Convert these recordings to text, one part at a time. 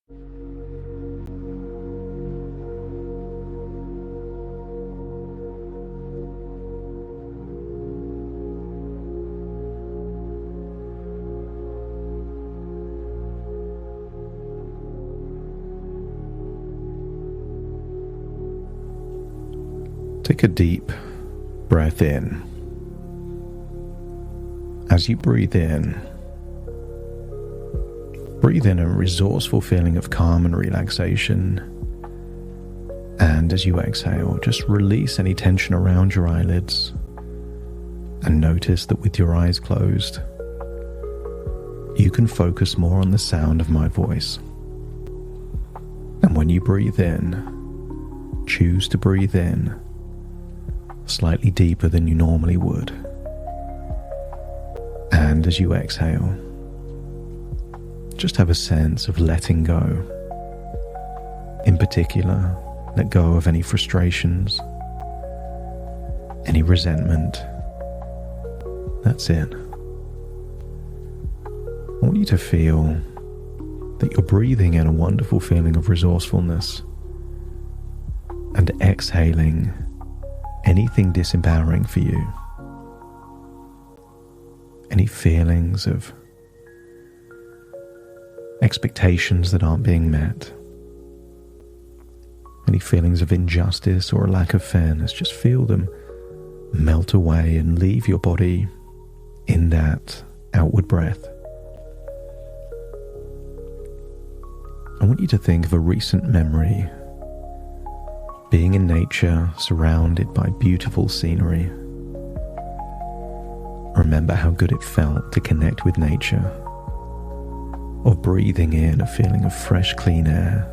Take a deep breath in. As you breathe in a resourceful feeling of calm and relaxation. And as you exhale, just release any tension around your eyelids. And notice that with your eyes closed, you can focus more on the sound of my voice. And when you breathe in, choose to breathe in slightly deeper than you normally would. And as you exhale, just have a sense of letting go. In particular, let go of any frustrations, any resentment. That's it. I want you to feel that you're breathing in a wonderful feeling of resourcefulness and exhaling anything disempowering for you. Any feelings of expectations that aren't being met. Any feelings of injustice or a lack of fairness, just feel them melt away and leave your body in that outward breath. I want you to think of a recent memory, being in nature, surrounded by beautiful scenery. Remember how good it felt to connect with nature, of breathing in a feeling of fresh, clean air,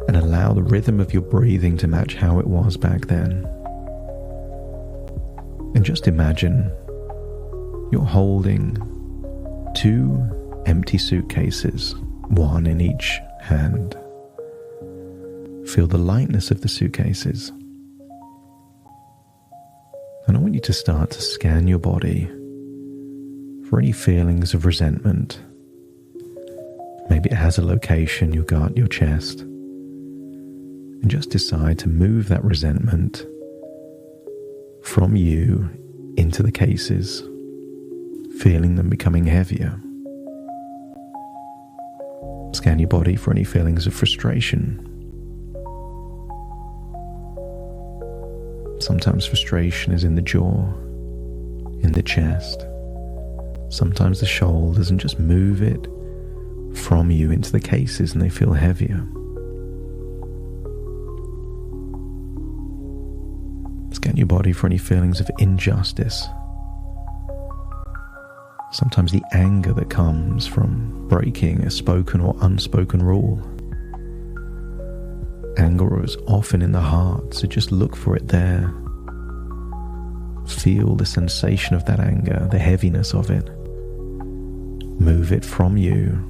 and allow the rhythm of your breathing to match how it was back then. And just imagine you're holding 2 empty suitcases, one in each hand. Feel the lightness of the suitcases. And I want you to start to scan your body for any feelings of resentment. Maybe it has a location, your gut, your chest. And just decide to move that resentment from you into the cases, feeling them becoming heavier. Scan your body for any feelings of frustration. Sometimes frustration is in the jaw, in the chest, sometimes the shoulders, and just move it from you into the cases and they feel heavier. Scan your body for any feelings of injustice. Sometimes the anger that comes from breaking a spoken or unspoken rule. Anger is often in the heart, so just look for it there. Feel the sensation of that anger, the heaviness of it. Move it from you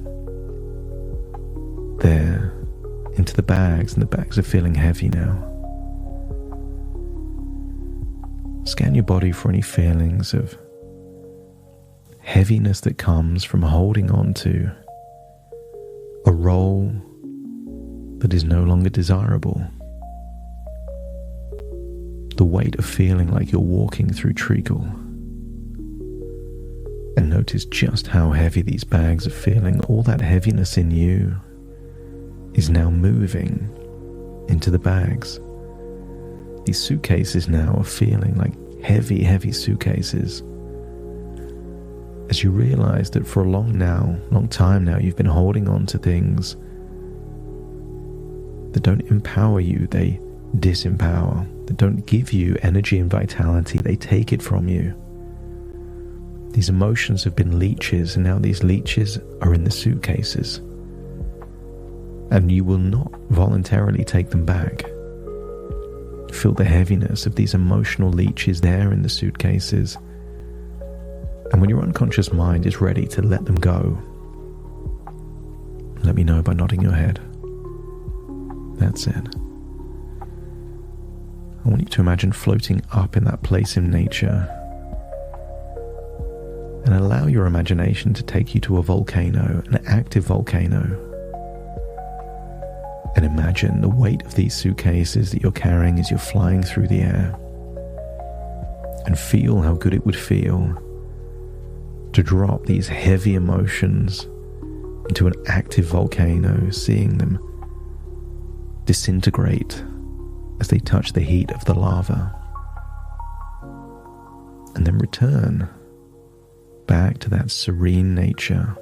there into the bags, and the bags are feeling heavy now. Scan your body for any feelings of heaviness that comes from holding on to a role that is no longer desirable. The weight of feeling like you're walking through treacle. And notice just how heavy these bags are feeling. All that heaviness in you is now moving into the bags. These suitcases now are feeling like heavy, heavy suitcases. As you realize that for a long time now, you've been holding on to things that don't empower you, they disempower. That don't give you energy and vitality, they take it from you. These emotions have been leeches, and now these leeches are in the suitcases. And you will not voluntarily take them back. Feel the heaviness of these emotional leeches there in the suitcases. And when your unconscious mind is ready to let them go, let me know by nodding your head. That's it. I want you to imagine floating up in that place in nature And allow your imagination to take you to a volcano, an active volcano. And imagine the weight of these suitcases that you're carrying as you're flying through the air. And feel how good it would feel to drop these heavy emotions into an active volcano, seeing them disintegrate as they touch the heat of the lava. And then return back to that serene nature,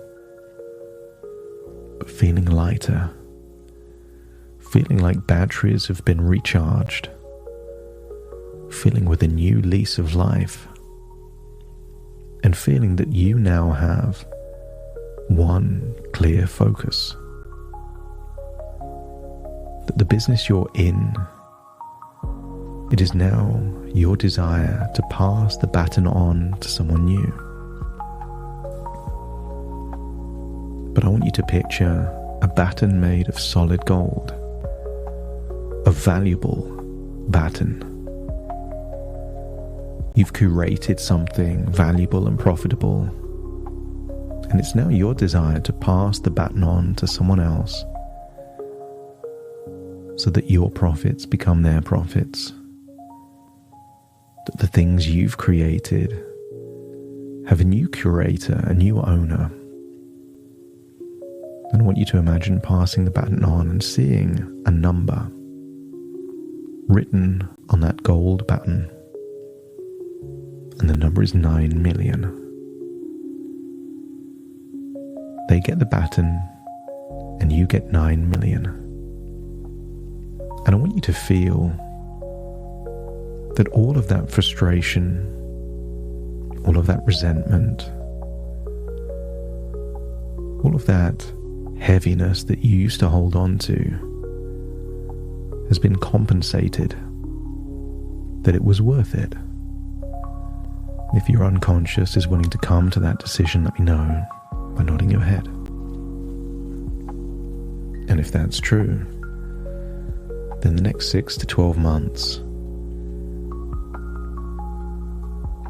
but feeling lighter, feeling like batteries have been recharged, feeling with a new lease of life, and feeling that you now have one clear focus. That the business you're in, it is now your desire to pass the baton on to someone new. But I want you to picture a baton made of solid gold, a valuable baton. You've curated something valuable and profitable, and it's now your desire to pass the baton on to someone else so that your profits become their profits, that the things you've created have a new curator, a new owner. And I want you to imagine passing the baton on and seeing a number written on that gold baton. And the number is 9 million. They get the baton, and you get 9 million. And I want you to feel that all of that frustration, all of that resentment, all of that heaviness that you used to hold on to has been compensated, that it was worth it. If your unconscious is willing to come to that decision, let me know by nodding your head. And if that's true, then the next 6 to 12 months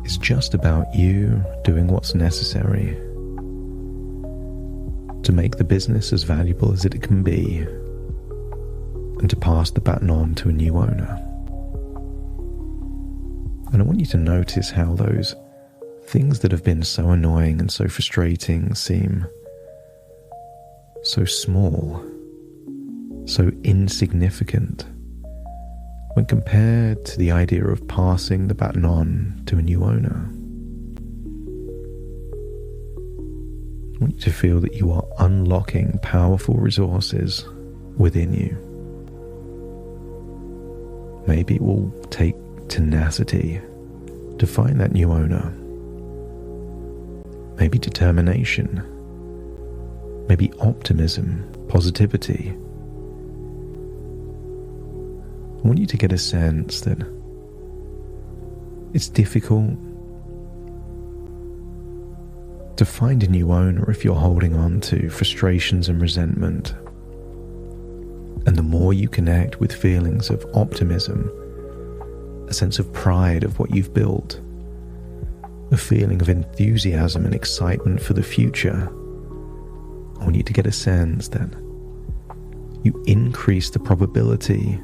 is just about you doing what's necessary to make the business as valuable as it can be and to pass the baton on to a new owner. And I want you to notice how those things that have been so annoying and so frustrating seem so small, so insignificant when compared to the idea of passing the baton on to a new owner. I want you to feel that you are unlocking powerful resources within you. Maybe it will take tenacity to find that new owner. Maybe determination. Maybe optimism, positivity. I want you to get a sense that it's difficult to find a new owner if you're holding on to frustrations and resentment. And the more you connect with feelings of optimism, a sense of pride of what you've built, a feeling of enthusiasm and excitement for the future, I want you to get a sense that you increase the probability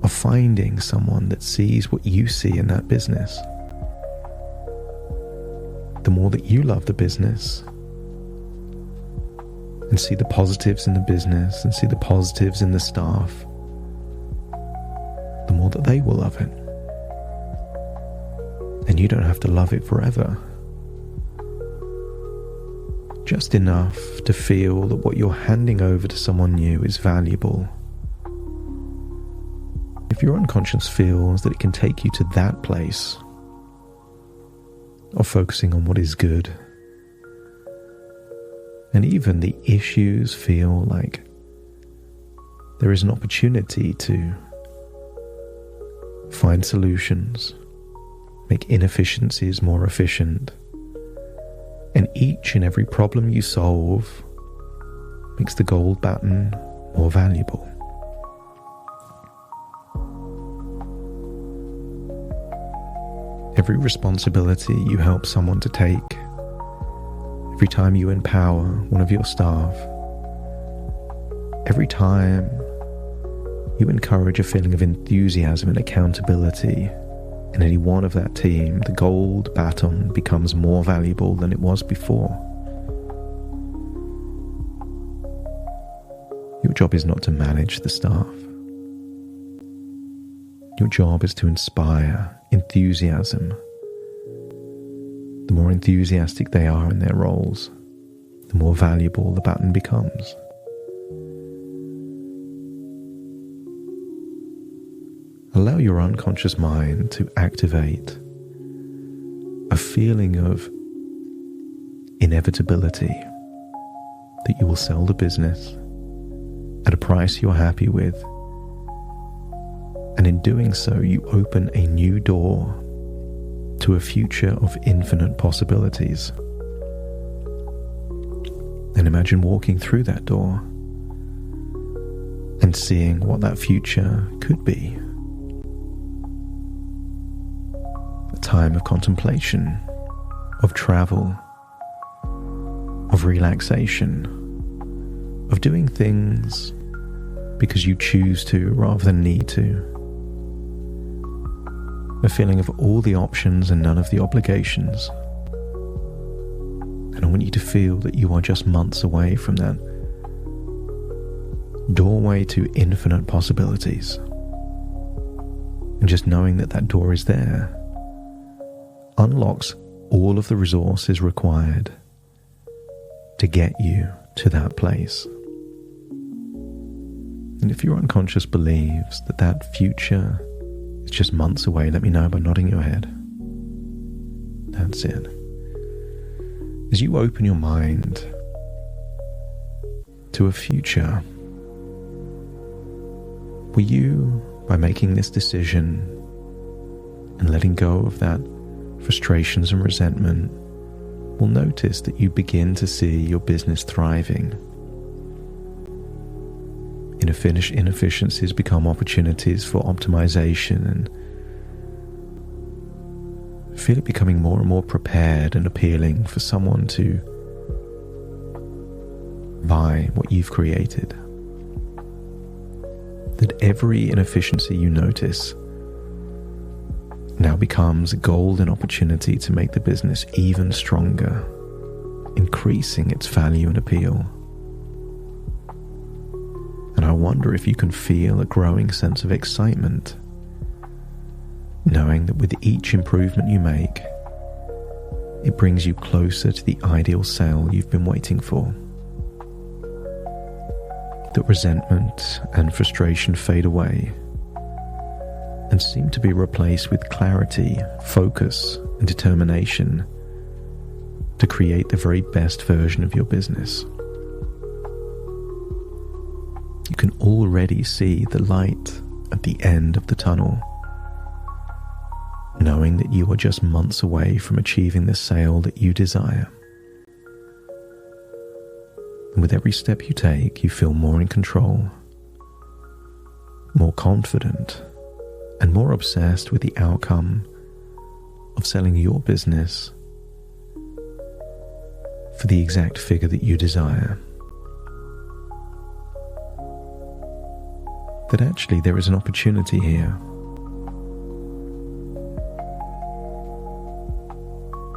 of finding someone that sees what you see in that business. The more that you love the business and see the positives in the business and see the positives in the staff, the more that they will love it. And you don't have to love it forever. Just enough to feel that what you're handing over to someone new is valuable. If your unconscious feels that it can take you to that place of focusing on what is good, and even the issues feel like there is an opportunity to find solutions, make inefficiencies more efficient, and each and every problem you solve makes the gold baton more valuable. Every responsibility you help someone to take, every time you empower one of your staff, every time you encourage a feeling of enthusiasm and accountability in any one of that team, the gold baton becomes more valuable than it was before. Your job is not to manage the staff. Your job is to inspire enthusiasm. The more enthusiastic they are in their roles, the more valuable the baton becomes. Allow your unconscious mind to activate a feeling of inevitability that you will sell the business at a price you're happy with. And in doing so, you open a new door to a future of infinite possibilities. And imagine walking through that door and seeing what that future could be. A time of contemplation, of travel, of relaxation, of doing things because you choose to rather than need to. A feeling of all the options and none of the obligations. And I want you to feel that you are just months away from that doorway to infinite possibilities. And just knowing that that door is there unlocks all of the resources required to get you to that place. And if your unconscious believes that that future is just months away, let me know by nodding your head. That's it. As you open your mind to a future where you, by making this decision and letting go of that frustrations and resentment, will notice that you begin to see your business thriving. Inefficiencies become opportunities for optimization, and feel it becoming more and more prepared and appealing for someone to buy what you've created. That every inefficiency you notice now becomes a golden opportunity to make the business even stronger, increasing its value and appeal. And I wonder if you can feel a growing sense of excitement, knowing that with each improvement you make, it brings you closer to the ideal sale you've been waiting for. That resentment and frustration fade away and seem to be replaced with clarity, focus, and determination to create the very best version of your business. You can already see the light at the end of the tunnel, knowing that you are just months away from achieving the sale that you desire. And with every step you take, you feel more in control, more confident, and more obsessed with the outcome of selling your business for the exact figure that you desire. That actually there is an opportunity here.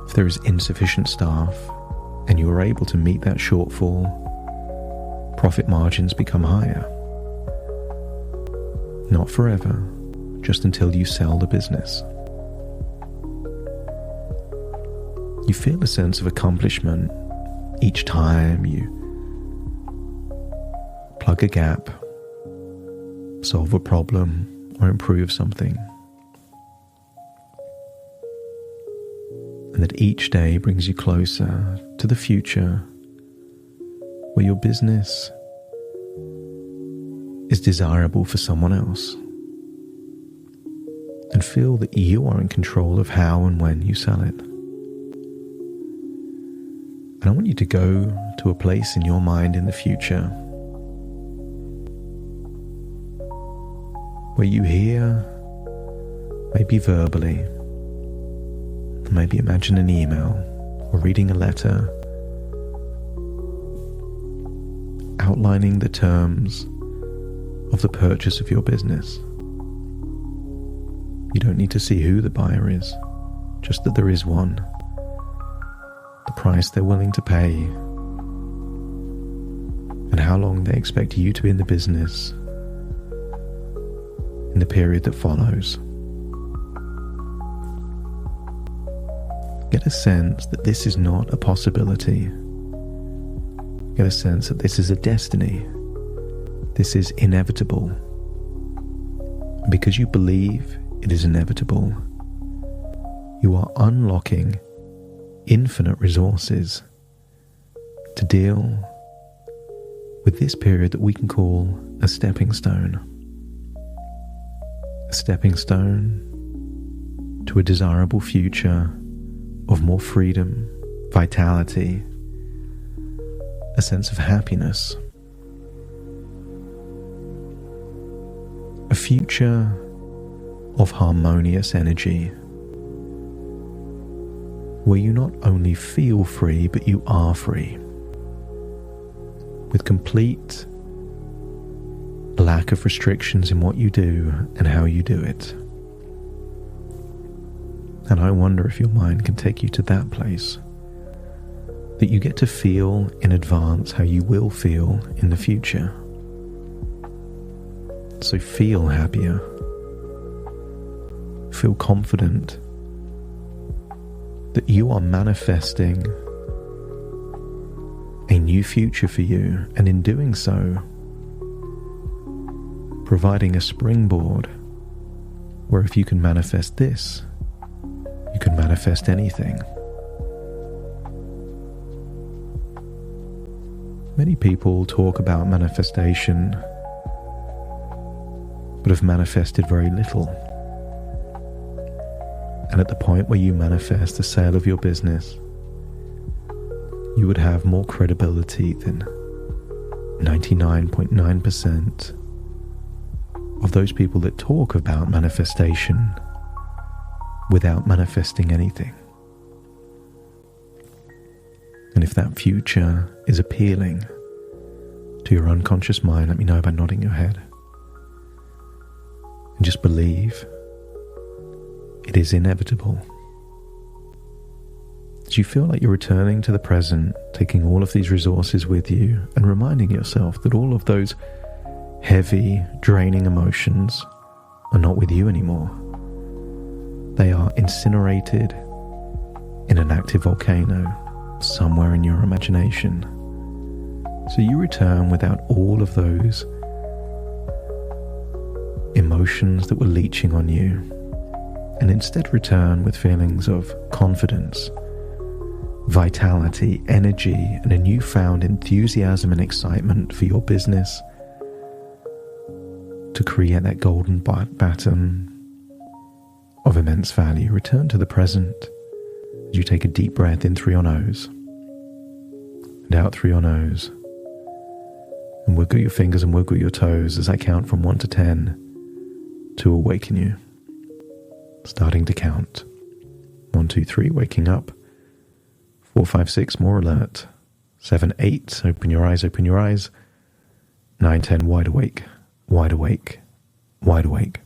If there is insufficient staff and you are able to meet that shortfall, profit margins become higher. Not forever, just until you sell the business. You feel a sense of accomplishment each time you plug a gap, solve a problem, or improve something. And that each day brings you closer to the future where your business is desirable for someone else. And feel that you are in control of how and when you sell it. And I want you to go to a place in your mind in the future where you hear, maybe verbally, maybe imagine an email or reading a letter outlining the terms of the purchase of your business. You don't need to see who the buyer is, just that there is one, the price they're willing to pay, and how long they expect you to be in the business in the period that follows. Get a sense that this is not a possibility. Get a sense that this is a destiny. This is inevitable. And because you believe it is inevitable, you are unlocking infinite resources to deal with this period that we can call a stepping stone. A stepping stone to a desirable future of more freedom, vitality, a sense of happiness. A future of harmonious energy, where you not only feel free, but you are free, with complete lack of restrictions in what you do and how you do it. And I wonder if your mind can take you to that place, that you get to feel in advance how you will feel in the future. So feel happier. Feel confident that you are manifesting a new future for you, and in doing so, providing a springboard where if you can manifest this, you can manifest anything. Many people talk about manifestation, but have manifested very little. And at the point where you manifest the sale of your business, you would have more credibility than 99.9% of those people that talk about manifestation without manifesting anything. And if that future is appealing to your unconscious mind, let me know by nodding your head. And just believe it is inevitable. As you feel like you're returning to the present, taking all of these resources with you and reminding yourself that all of those heavy, draining emotions are not with you anymore. They are incinerated in an active volcano somewhere in your imagination. So you return without all of those emotions that were leeching on you, and instead return with feelings of confidence, vitality, energy, and a newfound enthusiasm and excitement for your business to create that golden baton of immense value. Return to the present as you take a deep breath in through your nose and out through your nose, and wiggle your fingers and wiggle your toes as I count from 1 to 10 to awaken you. Starting to count. 1, 2, 3, waking up. 4, 5, 6, more alert. 7, 8, open your eyes, open your eyes. 9, 10, wide awake, wide awake, wide awake.